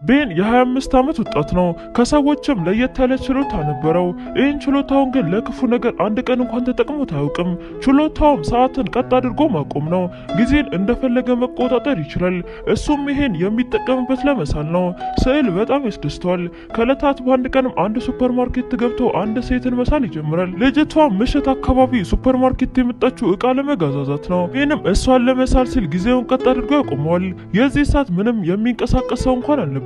ቤን የ25 ዓመት ወጣት ነው። ከሰዎችም ለየት ያለ ችሎታ ነበረው። ይህን ችሎታውን ግን ለክፉ ነገር አንድ ቀን እንኳን ተጠቅሞት አያውቅም። ችሎታውም ሰዓትን ቀጥ አድርጎ ማቆም ነው። ጊዜን እንደፈለገ መቆጣጠር ይችላል። እሱም ይሄን የሚጠቀምበት ለመሳል ነው። ስዕል በጣም ያስደስተዋል። ከዕለታት በአንድ ቀንም አንድ ሱፐርማርኬት ገብቶ አንድ ሴትን መሳል ይጀምራል። ልጅቷ ምሽት አካባቢ ሱፐርማርኬት የመጣችው እቃ ለመጋዛዛት ነው። ቤንም እሷን ለመሳል ሲል ጊዜውን ቀጥ አድርጎ ያቆመዋል። የዚህ ሰዓት ምንም የሚንቀሳቀሰው እንኳን አልነበረም።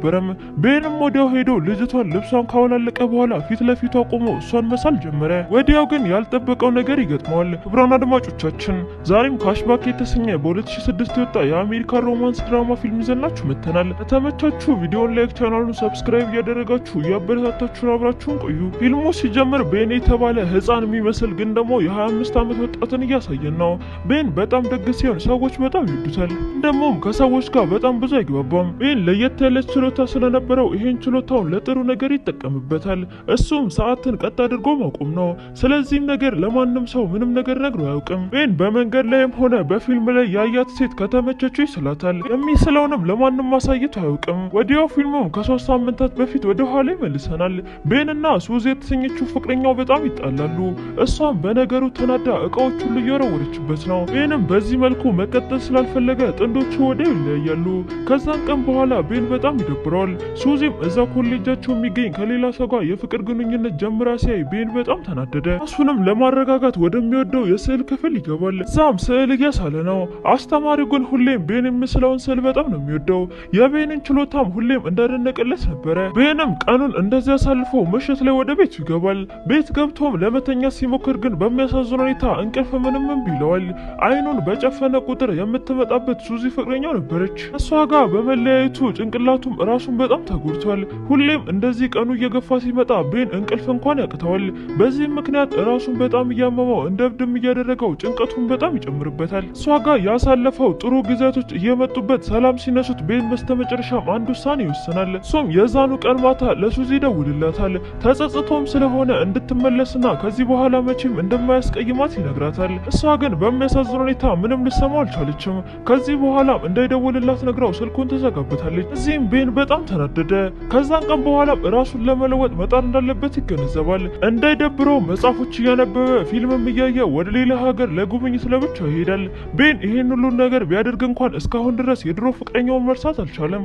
ቤንም ወዲያው ሄዶ ልጅቷን ልብሷን ካወላለቀ በኋላ ፊት ለፊቷ ቆሞ እሷን መሳል ጀመረ። ወዲያው ግን ያልጠበቀው ነገር ይገጥመዋል። ክቡራን አድማጮቻችን ዛሬም ካሽባክ የተሰኘ በ2006 የወጣ የአሜሪካ ሮማንስ ድራማ ፊልም ይዘናችሁ መጥተናል። ከተመቻችሁ ቪዲዮን ላይክ፣ ቻናሉን ሰብስክራይብ እያደረጋችሁ እያበረታታችሁን አብራችሁን ቆዩ። ፊልሙ ሲጀምር ቤን የተባለ ህፃን የሚመስል ግን ደግሞ የ25 ዓመት ወጣትን እያሳየን ነው። ቤን በጣም ደግ ሲሆን ሰዎች በጣም ይወዱታል። ደግሞም ከሰዎች ጋር በጣም ብዙ አይግባባም። ቤን ለየት ያለች ችሎታ ስለነበረው ይሄን ችሎታውን ለጥሩ ነገር ይጠቀምበታል። እሱም ሰዓትን ቀጥ አድርጎ ማቆም ነው። ስለዚህም ነገር ለማንም ሰው ምንም ነገር ነግሮ አያውቅም። ቤን በመንገድ ላይም ሆነ በፊልም ላይ ያያት ሴት ከተመቸችው ይስላታል። የሚስለውንም ለማንም ማሳየት አያውቅም። ወዲያው ፊልሙም ከ3 ሳምንታት በፊት ወደ ኋላ ይመልሰናል። ቤንና ሱዚ የተሰኘችው ፍቅረኛው በጣም ይጣላሉ። እሷም በነገሩ ተናዳ እቃዎች ሁሉ እየወረወረችበት ነው። ቤንም በዚህ መልኩ መቀጠል ስላልፈለገ ጥንዶቹ ወዲያው ይለያያሉ። ከዛን ቀን በኋላ ቤን በጣም ይደብረዋል። ሱዚም እዛ ኮሌጃቸው የሚገኝ ከሌላ ሰው ጋር የፍቅር ግንኙነት ጀምራ ሲያይ ቤን በጣም ተናደደ። እሱንም ለማረጋጋት ወደሚወደው የስዕል ክፍል ይገባል። እዛም ስዕል እያሳለ ነው። አስተማሪው ግን ሁሌም ቤን የሚስለውን ስዕል በጣም ነው የሚወደው። የቤንን ችሎታም ሁሌም እንዳደነቀለት ነበረ። ቤንም ቀኑን እንደዚያ አሳልፎ ምሽት ላይ ወደ ቤቱ ይገባል። ቤት ገብቶም ለመተኛ ሲሞክር ግን በሚያሳዝን ሁኔታ እንቅልፍ ምንም እምቢ ይለዋል። አይኑን በጨፈነ ቁጥር የምትመጣበት ሱዚ ፍቅረኛው ነበረች። እሷ ጋር በመለያየቱ ጭንቅላቱም ራሱን በጣም ተጎድቷል። ሁሌም እንደዚህ ቀኑ እየገፋ ሲመጣ ቤን እንቅልፍ እንኳን ያቅተዋል። በዚህም ምክንያት ራሱን በጣም እያመመው እንደ እብድም እያደረገው ጭንቀቱን በጣም ይጨምርበታል። እሷ ጋር ያሳለፈው ጥሩ ጊዜያቶች እየመጡበት ሰላም ሲነሱት ቤን በስተመጨረሻም አንድ ውሳኔ ይወስናል። እሱም የዛኑ ቀን ማታ ለሱዚ ይደውልላታል። ተጸጽቶም ስለሆነ እንድትመለስና ከዚህ በኋላ መቼም እንደማያስቀይማት ይነግራታል። እሷ ግን በሚያሳዝን ሁኔታ ምንም ልሰማው አልቻለችም። ከዚህ በኋላም እንዳይደውልላት ነግራው ስልኩን ተዘጋበታለች። እዚህም ቤን በጣም ተናደደ። ከዛን ቀን በኋላም ራሱን ለመለወጥ መጣር እንዳለበት ይገነዘባል። እንዳይደብረው መጽሐፎች እያነበበ ፊልምም እያየ ወደ ሌላ ሀገር ለጉብኝት ለብቻው ይሄዳል። ቤን ይሄን ሁሉ ነገር ቢያደርግ እንኳን እስካሁን ድረስ የድሮ ፍቅረኛውን መርሳት አልቻለም።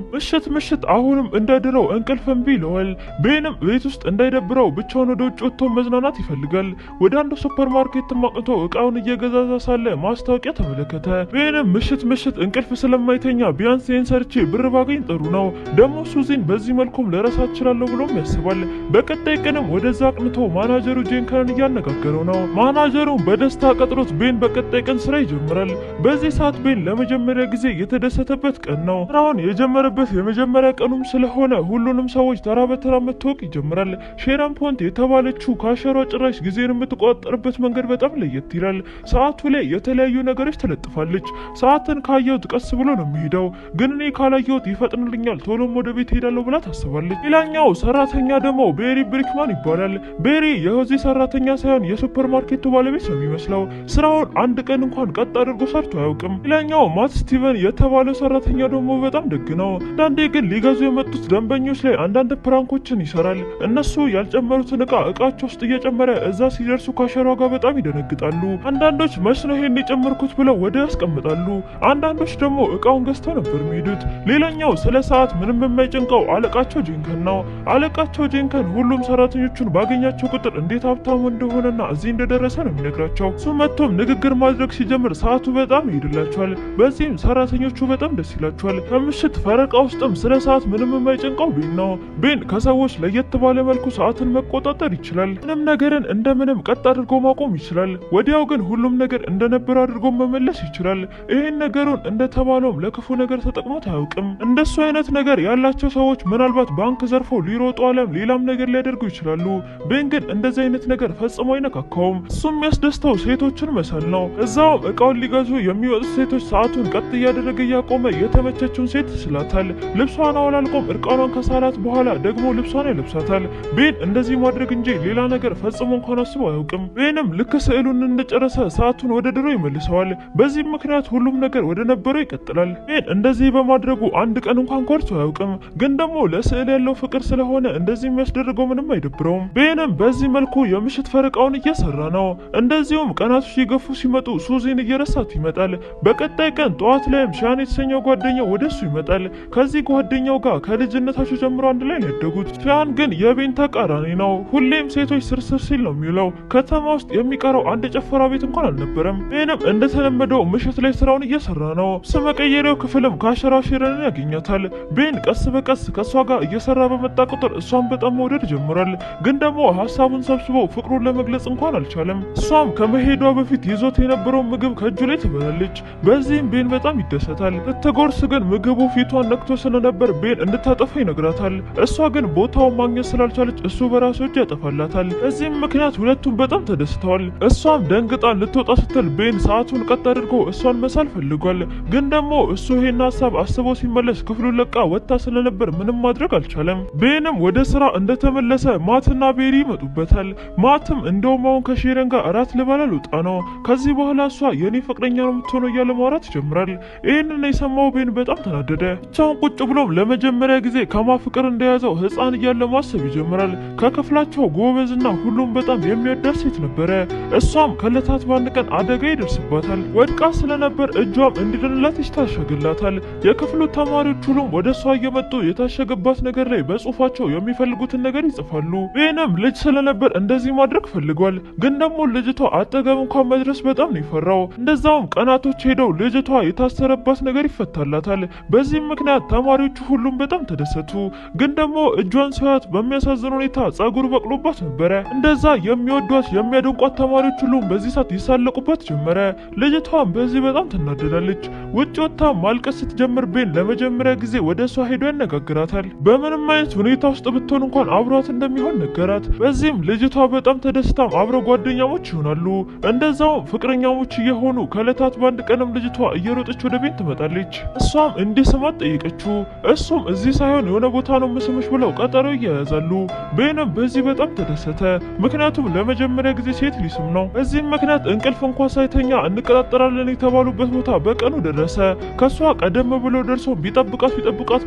ምሽት አሁንም እንደድረው እንቅልፍ እምቢ ይለዋል። ቤንም ቤት ውስጥ እንዳይደብረው ብቻውን ወደ ውጭ ወጥቶ መዝናናት ይፈልጋል። ወደ አንዱ ሱፐርማርኬት አቅንቶ እቃውን እየገዛዛ ሳለ ማስታወቂያ ተመለከተ። ቤንም ምሽት እንቅልፍ ስለማይተኛ ቢያንስ ይህን ሰርቼ ብር ባገኝ ጥሩ ነው፣ ደግሞ ሱዚን በዚህ መልኩም ልረሳ እችላለሁ ብሎም ያስባል። በቀጣይ ቀንም ወደዛ አቅንቶ ማናጀሩ ጄንከንን እያነጋገረው ነው። ማናጀሩም በደስታ ቀጥሮት ቤን በቀጣይ ቀን ስራ ይጀምራል። በዚህ ሰዓት ቤን ለመጀመሪያ ጊዜ የተደሰተበት ቀን ነው። ስራውን የጀመረበት የመጀመሪያ ቀኑም ስለሆነ ሁሉንም ሰዎች ተራ በተራ መተዋወቅ ይጀምራል። ሼራን ፖንት የተባለችው ካሸሯ ጭራሽ ጊዜን የምትቆጣጠርበት መንገድ በጣም ለየት ይላል። ሰዓቱ ላይ የተለያዩ ነገሮች ትለጥፋለች። ሰዓትን ካየሁት ቀስ ብሎ ነው የሚሄደው፣ ግን እኔ ካላየሁት ይፈጥንልኛል፣ ቶሎም ወደ ቤት ሄዳለሁ ብላ ታስባለች። ሌላኛው ሰራተኛ ደግሞ ቤሪ ብሪክማን ይባላል። ቤሪ የዚህ ሰራተኛ ሳይሆን የሱፐርማርኬቱ ባለቤት ነው የሚመስለው። ስራውን አንድ ቀን እንኳን ቀጥ አድርጎ ሰርቶ አያውቅም። ሌላኛው ማት ስቲቨን የተባለው ሰራተኛ ደግሞ በጣም ደግ ነው። አንዳንዴ ግን ሊገዙ የመጡት ደንበኞች ላይ አንዳንድ ፕራንኮችን ይሰራል። እነሱ ያልጨመሩትን እቃቸው ውስጥ እየጨመረ እዛ ሲደርሱ ካሸሯ ጋር በጣም ይደነግጣሉ። አንዳንዶች መች ነው ይሄን የጨመርኩት ብለው ወደ ያስቀምጣሉ። አንዳንዶች ደግሞ እቃውን ገዝተው ነበር የሚሄዱት። ሌላኛው ስለ ሰዓት ምንም የማይጨንቀው አለቃቸው ጄንከን ነው። አለቃቸው ጄንከን ሁሉም ሰራተኞቹን ባገኛቸው ቁጥር እንዴት ሀብታሙ እንደሆነና እዚህ እንደደረሰ ነው የሚነግራቸው። እሱ መጥቶም ንግግር ማድረግ ሲጀምር ሰዓቱ በጣም ይሄድላቸዋል። በዚህም ሰራተኞቹ በጣም ደስ ይላቸዋል። ከምሽት ፈረቃ ውስጥም ስለ ሰዓት ምንም የማይጨንቀው ቤን ነው። ቤን ከሰዎች ለየት ባለ መልኩ ሰዓትን መቆጣጠር ይችላል። ምንም ነገርን እንደምንም ቀጥ አድርጎ ማቆም ይችላል። ወዲያው ግን ሁሉም ነገር እንደነበረ አድርጎ መመለስ ይችላል። ይህን ነገሩን እንደተባለውም ለክፉ ነገር ተጠቅሞት አያውቅም። እንደሱ አይነት ነገር ያላቸው ሰዎች ምናልባት ባንክ ዘርፈው ሊሮጡ አለም ሌላም ነገር ሊያደርጉ ይችላሉ። ቤን ግን እንደዚህ አይነት ነገር ፈጽሞ አይነካካውም። እሱም የሚያስደስተው ሴቶችን መሳል ነው። እዛውም እቃውን ሊገዙ የሚወጡት ሴቶች ሰዓቱን ቀጥ እያደረገ እያቆመ የተመቸችውን ሴት ይስላታል። ልብሷን አወላልቆም እርቃኗን ከሳላት በኋላ ደግሞ ልብሷን ይለብሳታል። ቤን እንደዚህ ማድረግ እንጂ ሌላ ነገር ፈጽሞ እንኳን አስቦ አያውቅም። ቤንም ልክ ስዕሉን እንደጨረሰ ሰዓቱን ወደ ድሮ ይመልሰዋል። በዚህም ምክንያት ሁሉም ነገር ወደ ነበረው ይቀጥላል። ቤን እንደዚህ በማድረጉ አንድ ቀን እንኳን ኮርቶ አያውቅም። አያውቅም። ግን ደግሞ ለስዕል ያለው ፍቅር ስለሆነ እንደዚህ የሚያስደርገው ምንም አይደብረውም። ቤንም በዚህ መልኩ የምሽት ፈረቃውን እየሰራ ነው። እንደዚሁም ቀናቶች እየገፉ ሲመጡ ሱዚን እየረሳት ይመጣል። በቀጣይ ቀን ጠዋት ላይም ሻን የተሰኘው ጓደኛው ወደሱ ይመጣል። ከዚህ ጓደኛው ጋር ከልጅነታቸው ጀምሮ አንድ ላይ ያደጉት። ሻን ግን የቤን ተቃራኒ ነው። ሁሌም ሴቶች ስርስር ሲል ነው የሚውለው። ከተማ ውስጥ የሚቀረው አንድ የጨፈራ ቤት እንኳን አልነበረም። ቤንም እንደተለመደው ምሽት ላይ ስራውን እየሰራ ነው። ስመቀየሪያው ክፍልም ካሸራ ሼረንን ያገኛታል። ቤን ቀስ በቀስ ከእሷ ጋር እየሰራ በመጣ ቁጥር እሷን በጣም መውደድ ጀምሯል። ግን ደግሞ ሀሳቡን ሰብስቦ ፍቅሩን ለመግለጽ እንኳን አልቻለም። እሷም ከመሄዷ በፊት ይዞት የነበረውን ምግብ ከእጁ ላይ ትበላለች። በዚህም ቤን በጣም ይደሰታል። ስትጎርስ ግን ምግቡ ፊቷን ነክቶ ስለነበር ቤን እንድታጠፋ ይነግራታል። እሷ ግን ቦታውን ማግኘት ስላልቻለች እሱ በራሱ እጅ ያጠፋላታል። በዚህም ምክንያት ሁለቱም በጣም ተደስተዋል። እሷም ደንግጣ ልትወጣ ስትል ቤን ሰዓቱን ቀጥ አድርጎ እሷን መሳል ፈልጓል። ግን ደግሞ እሱ ይሄን ሀሳብ አስቦ ሲመለስ ክፍሉን ለቃ ወጥታ ስለነበር ምንም ማድረግ አልቻለም። ቤንም ወደ ስራ እንደተመለሰ ማትና ቤሪ ይመጡበታል። ማትም እንደውም አሁን ከሼረን ጋር እራት ልበላ ልውጣ ነው፣ ከዚህ በኋላ እሷ የኔ ፍቅረኛ ነው የምትሆነው እያለ ማውራት ይጀምራል። ይህንን የሰማው ቤን በጣም ተናደደ። ብቻውን ቁጭ ብሎም ለመጀመሪያ ጊዜ ከማ ፍቅር እንደያዘው ህፃን እያለ ማሰብ ይጀምራል። ከክፍላቸው ጎበዝና ሁሉም በጣም የሚወዳት ሴት ነበረ። እሷም ከለታት በአንድ ቀን አደጋ ይደርስባታል። ወድቃ ስለነበር እጇም እንዲድንላት ይታሸግላታል። የክፍሉ ተማሪዎች ሁሉም ወደ እሷ እየመጡ የታሸገባት ነገር ላይ በጽሁፋቸው የሚፈልጉትን ነገር ይጽፋሉ። ቤንም ልጅ ስለነበር እንደዚህ ማድረግ ፈልጓል። ግን ደግሞ ልጅቷ አጠገብ እንኳን መድረስ በጣም ነው የፈራው። እንደዛውም ቀናቶች ሄደው ልጅቷ የታሰረባት ነገር ይፈታላታል። በዚህም ምክንያት ተማሪዎቹ ሁሉም በጣም ተደሰቱ። ግን ደግሞ እጇን ሲያዩት በሚያሳዝን ሁኔታ ጸጉር በቅሎባት ነበረ። እንደዛ የሚወዷት የሚያደንቋት ተማሪዎች ሁሉም በዚህ ሰዓት ይሳለቁባት ጀመረ። ልጅቷም በዚህ በጣም ትናደዳለች። ውጭ ወጥታ ማልቀስ ስትጀምር ቤን ለመጀመሪያ ጊዜ ወደ እሷ ሄዶ ያነጋግራታል። በምንም አይነት ሁኔታ ውስጥ ብትሆን እንኳን አብሯት እንደሚሆን ነገራት። በዚህም ልጅቷ በጣም ተደስታም አብረው ጓደኛሞች ይሆናሉ። እንደዛውም ፍቅረኛሞች እየሆኑ ከዕለታት በአንድ ቀንም ልጅቷ እየሮጠች ወደ ቤት ትመጣለች። እሷም እንዲስማት ጠየቀችው። እሱም እዚህ ሳይሆን የሆነ ቦታ ነው ምስምሽ ብለው ቀጠሮ እያያዛሉ። ቤንም በዚህ በጣም ተደሰተ። ምክንያቱም ለመጀመሪያ ጊዜ ሴት ሊስም ነው። በዚህም ምክንያት እንቅልፍ እንኳን ሳይተኛ እንቀጣጠራለን የተባሉበት ቦታ በቀኑ ደረሰ። ከሷ ቀደም ብሎ ደርሶ ቢጠብቃት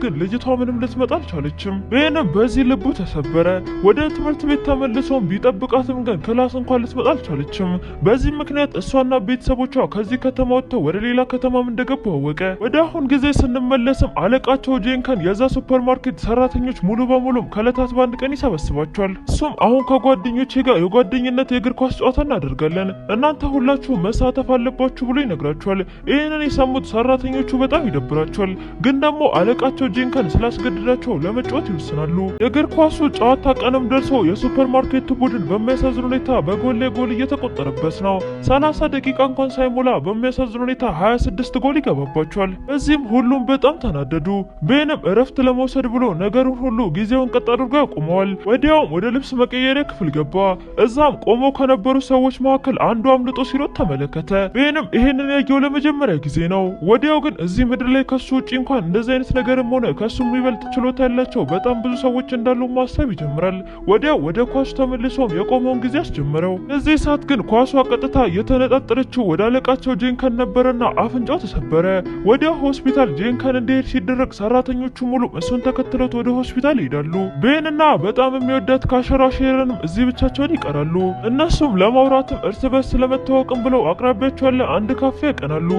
ግን ልጅቷ ምንም ልትመጣ አልቻለችም። ቤንም በዚህ ልቡ ተሰበረ። ወደ ትምህርት ቤት ተመልሶም ቢጠብቃትም ግን ክላስ እንኳን ልትመጣ አልቻለችም። በዚህ ምክንያት እሷና ቤተሰቦቿ ከዚህ ከተማ ወጥተው ወደ ሌላ ከተማም እንደገቡ አወቀ። ወደ አሁን ጊዜ ስንመለስም አለቃቸው ጄንከን የዛ ሱፐርማርኬት ሰራተኞች ሙሉ በሙሉም ከዕለታት በአንድ ቀን ይሰበስባቸዋል። እሱም አሁን ከጓደኞቼ ጋር የጓደኝነት የእግር ኳስ ጨዋታ እናደርጋለን፣ እናንተ ሁላችሁ መሳተፍ አለባችሁ ብሎ ይነግራቸዋል። ይህንን የሰሙት ሰራተኞቹ በጣም ይደብራቸዋል። ግን ደግሞ አለቃቸው ጄንከን ስላስገድዳቸው ለመጫወት ይወስናሉ። የእግር ኳሱ ጨዋታ ቀንም ደርሶ የሱፐርማርኬቱ ቡድን በሚያሳዝን ሁኔታ በጎል ላይ ጎል እየተቆጠረበት ነው። 30 ደቂቃ እንኳን ሳይሞላ በሚያሳዝን ሁኔታ 26 ጎል ይገባባቸዋል። በዚህም ሁሉም በጣም ተናደዱ። ቤንም እረፍት ለመውሰድ ብሎ ነገሩን ሁሉ ጊዜውን ቀጥ አድርጎ ያቆመዋል። ወዲያውም ወደ ልብስ መቀየሪያ ክፍል ገባ። እዛም ቆመው ከነበሩ ሰዎች መካከል አንዱ አምልጦ ሲሮጥ ተመለከተ። ቤንም ይሄንን ያየው ለመጀመሪያ ጊዜ ነው። ወዲያው ግን እዚህ ምድር ላይ ከሱ ውጪ እንኳን እንደዚህ አይነት ነገርም ሆነ ከሱ የሚበልጥ ችሎታ ያላቸው በጣም ብዙ ሰዎች እንዳሉ ማሰብ ይጀምራል። ወዲያው ወደ ኳሱ ተመልሶም የቆመውን ጊዜ አስጀመረው። እዚህ ሰዓት ግን ኳሷ ቀጥታ የተነጣጠረችው ወደ አለቃቸው ጄንከን ነበረና አፍንጫው ተሰበረ። ወዲያው ሆስፒታል ጄንከን እንዲሄድ ሲደረግ ሰራተኞቹ ሙሉ እሱን ተከትሎት ወደ ሆስፒታል ይሄዳሉ። ቤንና በጣም የሚወዳት ካሸራ ሼረንም እዚህ ብቻቸውን ይቀራሉ። እነሱም ለማውራትም እርስ በርስ ለመተዋወቅም ብለው አቅራቢያቸው ያለ አንድ ካፌ ያቀናሉ።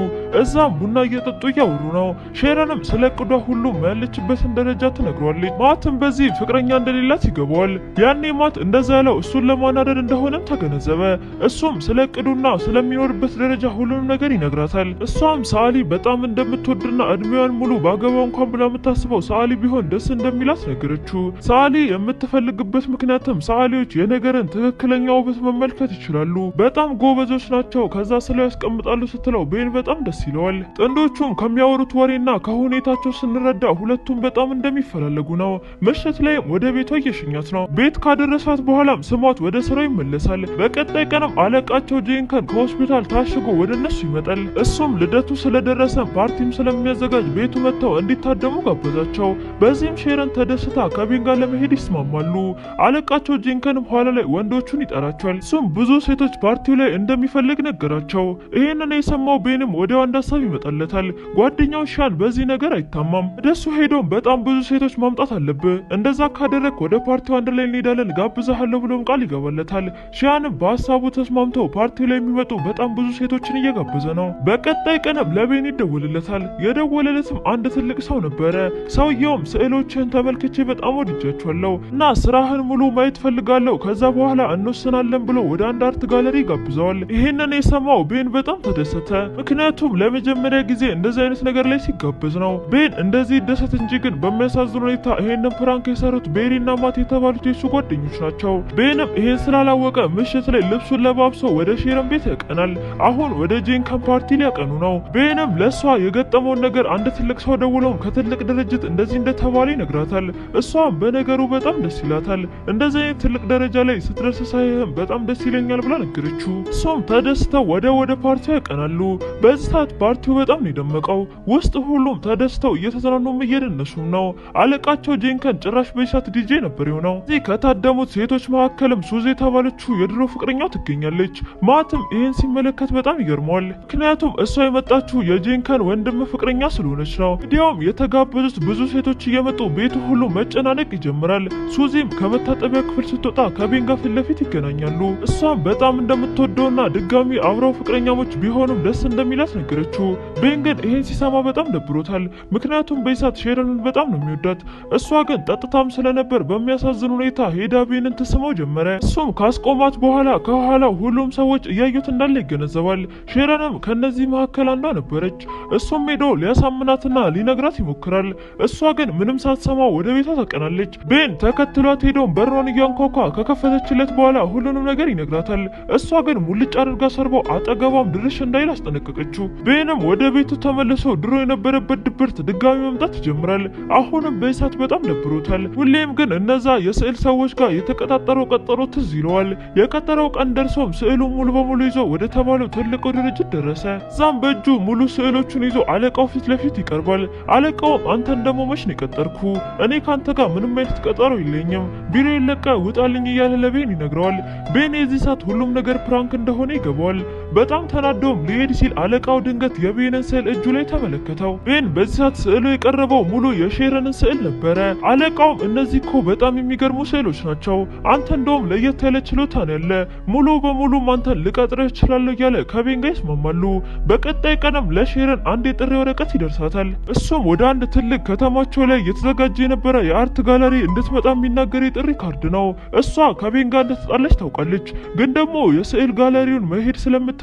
እዛም ቡና እየጠጡ እያወሩ ነው። ሼረንም ስለ እቅዷ ሁሉም ያለችበትን ደረጃ ትነግሯለች። ማትም በዚህ ፍቅረኛ እንደሌላት ይገባዋል። ያኔ ማት እንደዛ ያለው እሱን ለማናደድ እንደሆነም ተገነዘበ። እሱም ስለ እቅዱና ስለሚኖርበት ደረጃ ሁሉንም ነገር ይነግራታል። እሷም ሰዓሊ በጣም እንደምትወድና እድሜዋን ሙሉ ባገባው እንኳን ብላ የምታስበው ሰዓሊ ቢሆን ደስ እንደሚላት ነገረችው። ሰዓሊ የምትፈልግበት ምክንያትም ሰዓሊዎች የነገርን ትክክለኛ ውበት መመልከት ይችላሉ፣ በጣም ጎበዞች ናቸው፣ ከዛ ስለው ያስቀምጣሉ ስትለው ቤን በጣም ደስ ይለዋል። ጥንዶቹም ከሚያወሩት ወሬና ከሁኔታቸው ስንረዳ ሁለቱም በጣም እንደሚፈላለጉ ነው። ምሽት ላይም ወደ ቤቷ እየሸኛት ነው። ቤት ካደረሳት በኋላም ስሟት ወደ ስራው ይመለሳል። በቀጣይ ቀንም አለቃቸው ጄንከን ከሆስፒታል ታሽጎ ወደ እነሱ ይመጣል። እሱም ልደቱ ስለደረሰ ፓርቲም ስለሚያዘጋጅ ቤቱ መጥተው እንዲታደሙ ጋበዛቸው። በዚህም ሼረን ተደስታ ከቤን ጋር ለመሄድ ይስማማሉ። አለቃቸው ጄንከንም ኋላ ላይ ወንዶቹን ይጠራቸዋል። እሱም ብዙ ሴቶች ፓርቲው ላይ እንደሚፈልግ ነገራቸው። ይህንን የሰማው ቤንም ወዲያው አንድ ሀሳብ ይመጣለታል። ጓደኛው ሻን በዚህ ነገር አይታማም። ወደሱ ሄዶም በጣም ብዙ ሴቶች ማምጣት አለብህ፣ እንደዛ ካደረክ ወደ ፓርቲው አንድ ላይ እንሄዳለን ጋብዛለሁ ብሎም ቃል ይገባለታል። ሺያንም በሀሳቡ ተስማምቶ ፓርቲው ላይ የሚመጡ በጣም ብዙ ሴቶችን እየጋበዘ ነው። በቀጣይ ቀንም ለቤን ይደውልለታል። የደወለለትም አንድ ትልቅ ሰው ነበረ። ሰውየውም ስዕሎችን ተመልክቼ በጣም ወድጃቸዋለሁ እና ስራህን ሙሉ ማየት ፈልጋለሁ፣ ከዛ በኋላ እንወስናለን ብሎ ወደ አንድ አርት ጋለሪ ጋብዘዋል። ይህንን የሰማው ቤን በጣም ተደሰተ። ምክንያቱም ለመጀመሪያ ጊዜ እንደዚህ አይነት ነገር ላይ ሲጋበዝ ነው። ቤን እንደዚህ ደሰት እንጂ ግን በሚያሳዝን ሁኔታ ይሄንን ፕራንክ የሰሩት ቤሪና ማት የተባሉት የሱ ጓደኞች ናቸው። ቤንም ይሄን ስላላወቀ ምሽት ላይ ልብሱን ለባብሶ ወደ ሼረን ቤት ያቀናል። አሁን ወደ ጄንከን ፓርቲ ሊያቀኑ ነው። ቤንም ለሷ የገጠመውን ነገር አንድ ትልቅ ሰው ደውሎም ከትልቅ ድርጅት እንደዚህ እንደተባለ ይነግራታል። እሷም በነገሩ በጣም ደስ ይላታል። እንደዚህ አይነት ትልቅ ደረጃ ላይ ስትደርስ ሳይህም በጣም ደስ ይለኛል ብላ ነገረችው። እሷም ተደስተው ወደ ፓርቲው ያቀናሉ። በዚህ ሰዓት ፓርቲው በጣም ነው የደመቀው። ውስጥ ሁሉም ተደስተው እየተዝናኑም እየደነሱም ነው። አለቃቸው ጄንከን ጭራሽ በሻት ዲጄ ነበር የሆነው። እዚህ ከታደሙት ሴቶች መካከልም ሱዚ የተባለችው የድሮ ፍቅረኛው ትገኛለች። ማትም ይህን ሲመለከት በጣም ይገርመዋል። ምክንያቱም እሷ የመጣችው የጄንከን ወንድም ፍቅረኛ ስለሆነች ነው። እንዲያውም የተጋበዙት ብዙ ሴቶች እየመጡ ቤቱ ሁሉ መጨናነቅ ይጀምራል። ሱዚም ከመታጠቢያ ክፍል ስትወጣ ከቤን ጋር ፊት ለፊት ይገናኛሉ። እሷም በጣም እንደምትወደውና ድጋሚ አብረው ፍቅረኛሞች ቢሆኑም ደስ እንደሚላት ነገረችው። ቤን ግን ይህን ሲሰማ በጣም ደብሮታል። ምክንያቱም በይሳት ሼረንን በጣም ነው የሚወዳት። እሷ ግን ጠጥታም ስለነበር በሚያሳዝን ሁኔታ ሄዳ ቤንን ትስመው ጀመረ። እሱም ካስቆማት በኋላ ከኋላው ሁሉም ሰዎች እያዩት እንዳለ ይገነዘባል። ሼረንም ከነዚህ መካከል አንዷ ነበረች። እሱም ሄዶ ሊያሳምናትና ሊነግራት ይሞክራል። እሷ ግን ምንም ሳትሰማ ወደ ቤቷ ታቀናለች። ቤን ተከትሏት ሄዶም በሯን እያንኳኳ ከከፈተችለት በኋላ ሁሉንም ነገር ይነግራታል። እሷ ግን ሙልጭ አድርጋ ሰርበው አጠገቧም ድርሽ እንዳይል አስጠነቀቀችው። ቤንም ወደ ቤቱ ተመልሶ ድሮ የነበረበት ድብርት ድጋሚ መምጣት ይጀምራል። አሁንም በእሳት በጣም ደብሮታል። ሁሌም ግን እነዛ የስዕል ሰዎች ጋር የተቀጣጠረው ቀጠሮ ትዝ ይለዋል። የቀጠረው ቀን ደርሶም ስዕሉ ሙሉ በሙሉ ይዞ ወደ ተባለው ትልቁ ድርጅት ደረሰ። እዛም በእጁ ሙሉ ስዕሎቹን ይዞ አለቃው ፊት ለፊት ይቀርባል። አለቃውም አንተን ደግሞ መች ነው የቀጠርኩ? እኔ ካንተ ጋር ምንም አይነት ቀጠሮ የለኝም፣ ቢሮ የለቀ ውጣልኝ እያለ ለቤን ይነግረዋል። ቤን የዚህ ሰዓት ሁሉም ነገር ፕራንክ እንደሆነ ይገባዋል። በጣም ተናዶም ሊሄድ ሲል አለቃው ድንገት የቤንን ስዕል እጁ ላይ ተመለከተው። ቤን በዚህ ሰዓት ስዕሉ የቀረበው ሙሉ የሼረንን ስዕል ነበረ። አለቃውም እነዚህ እኮ በጣም የሚገርሙ ስዕሎች ናቸው፣ አንተ እንደውም ለየት ያለ ችሎታ ነው ያለ፣ ሙሉ በሙሉ አንተን ልቀጥርህ እችላለሁ እያለ ከቤን ጋር ይስማማሉ። በቀጣይ ቀንም ለሼረን አንድ የጥሪ ወረቀት ይደርሳታል። እሱም ወደ አንድ ትልቅ ከተማቸው ላይ የተዘጋጀ የነበረ የአርት ጋለሪ እንድትመጣ የሚናገር የጥሪ ካርድ ነው። እሷ ከቤን ጋር እንደተጣለች ታውቃለች፣ ግን ደግሞ የስዕል ጋለሪውን መሄድ ስለምትፈልግና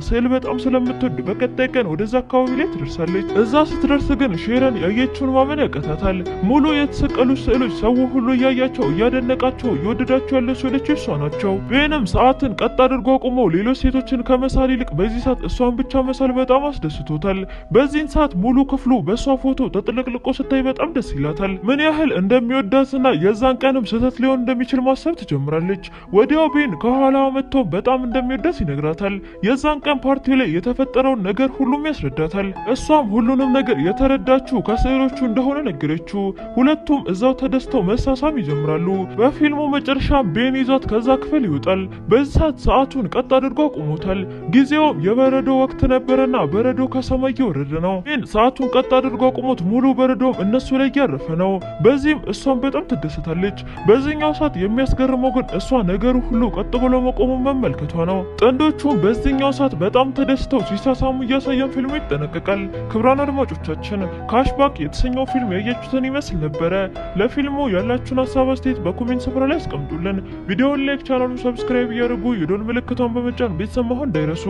ስዕል በጣም ስለምትወድ በቀጣይ ቀን ወደዛ አካባቢ ላይ ትደርሳለች። እዛ ስትደርስ ግን ሼረን ያየችውን ማመን ያቀታታል። ሙሉ የተሰቀሉ ስዕሎች ሰው ሁሉ እያያቸው እያደነቃቸው እየወደዳቸው ያለ ስዕሎች እሷ ናቸው። ቤንም ሰዓትን ቀጥ አድርጎ አቁሞ ሌሎች ሴቶችን ከመሳል ይልቅ በዚህ ሰዓት እሷን ብቻ መሳል በጣም አስደስቶታል። በዚህን ሰዓት ሙሉ ክፍሉ በእሷ ፎቶ ተጥለቅልቆ ስታይ በጣም ደስ ይላታል። ምን ያህል እንደሚወዳትና የዛን ቀንም ስህተት ሊሆን እንደሚችል ማሰብ ትጀምራለች። ወዲያው ቤን ከኋላዋ መጥቶ በጣም እንደሚወዳት ይነግራታል። የዛን ቀን ፓርቲው ላይ የተፈጠረውን ነገር ሁሉም ያስረዳታል። እሷም ሁሉንም ነገር የተረዳችው ከስዕሎቹ እንደሆነ ነገረችው። ሁለቱም እዛው ተደስተው መሳሳም ይጀምራሉ። በፊልሙ መጨረሻ ቤን ይዟት ከዛ ክፍል ይወጣል። በዚህ ሰዓት ሰዓቱን ቀጥ አድርጎ አቁሞታል። ጊዜውም የበረዶ ወቅት ነበረና በረዶ ከሰማይ እየወረደ ነው። ቤን ሰዓቱን ቀጥ አድርጎ አቁሞት ሙሉ በረዶም እነሱ ላይ እያረፈ ነው። በዚህም እሷን በጣም ትደሰታለች። በዚህኛው ሰዓት የሚያስገርመው ግን እሷ ነገሩ ሁሉ ቀጥ ብሎ መቆሙ መመልከቷ ነው። ጥንዶቹም በዚህኛው ሰዓት በጣም ተደስተው ሲሳሳሙ እያሳየን ፊልሙ ይጠናቀቃል። ክቡራን አድማጮቻችን ካሽባክ የተሰኘው ፊልም ያያችሁትን ይመስል ነበረ። ለፊልሙ ያላችሁን ሀሳብ አስተያየት በኮሜንት ስፍራ ላይ አስቀምጡልን። ቪዲዮውን ላይክ፣ ቻናሉን ሰብስክራይብ እያደረጉ የደወል ምልክቷን በመጫን ቤተሰብ መሆን እንዳይረሱ።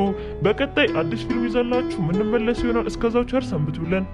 በቀጣይ አዲስ ፊልም ይዘላችሁ ምንመለስ ይሆናል። እስከዛው ቸር ሰንብቱልን።